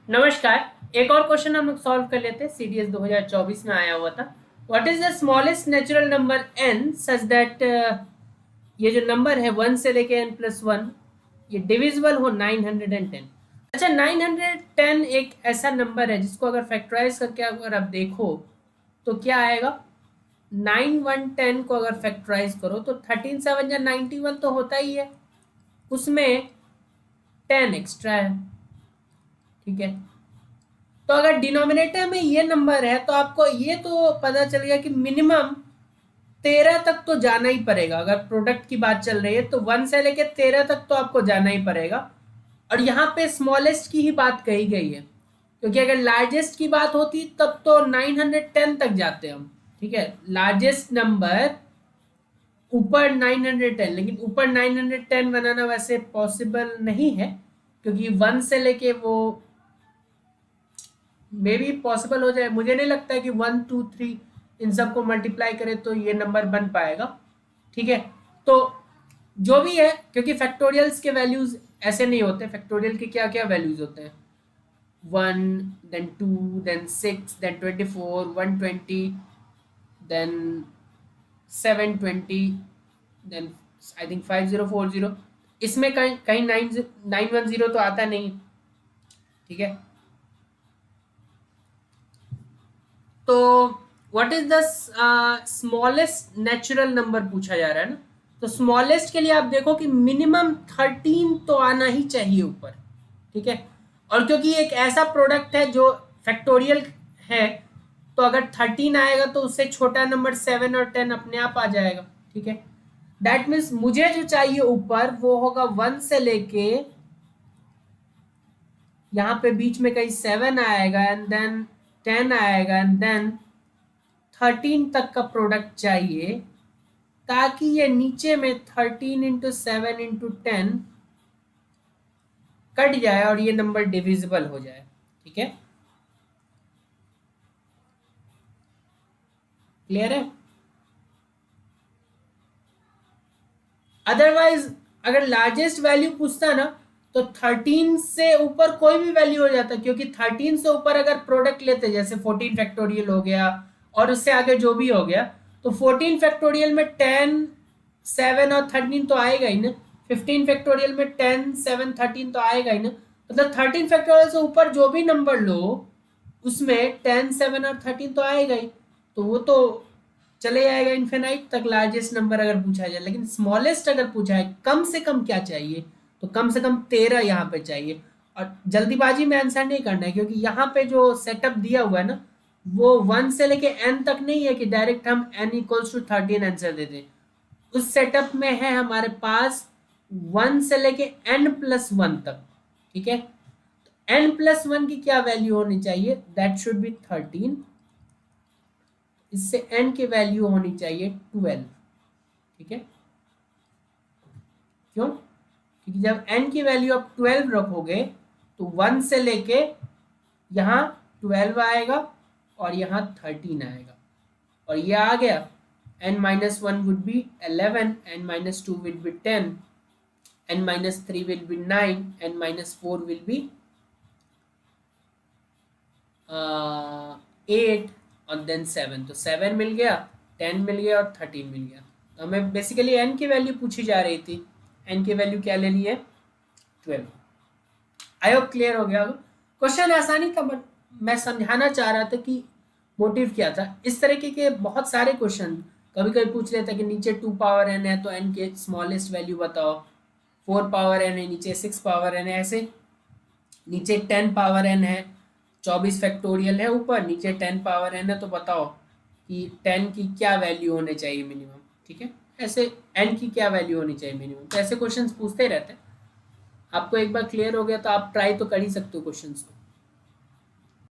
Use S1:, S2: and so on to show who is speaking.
S1: नमस्कार। एक और क्वेश्चन हम लोग सॉल्व कर लेते हैं। सीडीएस 2024 में आया हुआ था। What is the smallest natural number n such that ये जो नंबर है 1 से लेके n+1 ये डिविजिबल हो 910। अच्छा, 910 एक ऐसा नंबर है जिसको अगर फैक्टराइज करके अगर आप देखो तो क्या आएगा। 9 1 10 को अगर फैक्टराइज करो तो 13 7 या 91 तो होता ही है, उसमें 10 एक्स्ट्रा है। ठीक है, तो अगर डिनोमिनेटर में ये नंबर है तो आपको ये तो पता चल गया कि मिनिमम 13 तक तो जाना ही पड़ेगा। अगर प्रोडक्ट की बात चल रही है तो 1 से लेके 13 तक तो आपको जाना ही पड़ेगा। और यहाँ पे स्मॉलेस्ट की ही बात कही गई है, क्योंकि अगर लार्जेस्ट की बात होती तब तो 910 तक जाते हम। ठीक है, लार्जेस्ट नंबर ऊपर 910, लेकिन ऊपर 910 बनाना वैसे पॉसिबल नहीं है, क्योंकि 1 से लेके वो मे बी पॉसिबल हो जाए। मुझे नहीं लगता है कि 1 2 3 इन सबको मल्टीप्लाई करे तो ये नंबर बन पाएगा। ठीक है, तो जो भी है, क्योंकि फैक्टोरियल्स के वैल्यूज ऐसे नहीं होते। फैक्टोरियल के क्या क्या वैल्यूज होते हैं, 1 then 2 then 6 then 24 120 then 720 then I think 5040। इसमें कहीं कहीं 910 तो आता नहीं। ठीक है, तो what is the smallest natural number पूछा जा रहा है ना। तो स्मॉलेस्ट के लिए आप देखो कि मिनिमम 13 तो आना ही चाहिए ऊपर। ठीक है, और क्योंकि एक ऐसा प्रोडक्ट है जो फैक्टोरियल है, तो अगर 13 आएगा तो उससे छोटा नंबर 7 और 10 अपने आप आ जाएगा। ठीक है, दैट मीन्स मुझे जो चाहिए ऊपर वो होगा 1 से लेके यहाँ पे बीच में कहीं 7 आएगा एंड देन 10 आएगा एंड देन 13 तक का प्रोडक्ट चाहिए, ताकि ये नीचे में 13 × 7 × 10 कट जाए और ये नंबर डिविजिबल हो जाए। ठीक है, क्लियर है। अदरवाइज अगर लार्जेस्ट वैल्यू पूछता ना तो 13 से ऊपर कोई भी वैल्यू हो जाता, क्योंकि 13 से ऊपर अगर प्रोडक्ट लेते जैसे 14 फैक्टोरियल हो गया और उससे आगे जो भी हो गया, तो 14 फैक्टोरियल में 10 7 और 13 तो आएगा ही ना। 15 फैक्टोरियल में 10 7 13 तो आएगा ही ना। मतलब 13 फैक्टोरियल से ऊपर जो भी नंबर लो उसमें 10 7 और 13 तो आएगा ही। तो वो तो चले जाएगा इन्फिनाइट तक लार्जेस्ट नंबर अगर पूछा जाए। लेकिन स्मॉलेस्ट अगर पूछा है कम से कम क्या चाहिए, तो कम से कम 13 यहाँ पे चाहिए। और जल्दीबाजी में आंसर नहीं करना है, क्योंकि यहाँ पे जो सेटअप दिया हुआ है ना वो 1 से लेके n तक नहीं है कि डायरेक्ट हम n = 13 आंसर दे दें। उस सेटअप में है हमारे पास 1 से लेके n+1 तक। ठीक है, n+1 की क्या वैल्यू होनी चाहिए, दैट शुड बी 13। इससे n की वैल्यू होनी चाहिए 12। ठीक है, क्यों, क्योंकि जब n की वैल्यू आप 12 रखोगे तो 1 से लेके यहाँ 12 आएगा और यहाँ 13 आएगा, और ये आ गया n-1 would be 11, n-2 will be 10, n-3 will be 9, n-4 will be 8 और देन 7। तो 7 मिल गया, 10 मिल गया और 13 मिल गया। तो हमें बेसिकली n की वैल्यू पूछी जा रही थी। n की वैल्यू क्या लेनी है, 12। आई होप क्लियर हो गया। क्वेश्चन आसानी था, बट मैं समझाना चाह रहा था कि मोटिव क्या था। इस तरीके के बहुत सारे क्वेश्चन कभी कभी पूछ लेता कि नीचे 2 पावर n है तो n के स्मॉलेस्ट वैल्यू बताओ, 4 पावर n है नीचे 6 पावर n है, ऐसे नीचे 10 पावर n है 24 फैक्टोरियल है ऊपर, नीचे 10 पावर n है, तो बताओ कि 10 की क्या वैल्यू होनी चाहिए मिनिमम। ठीक है, ऐसे n की क्या वैल्यू होनी चाहिए मिनिमम। तो ऐसे क्वेश्चंस पूछते रहते हैं। आपको एक बार क्लियर हो गया तो आप ट्राई तो कर ही सकते हो क्वेश्चंस को।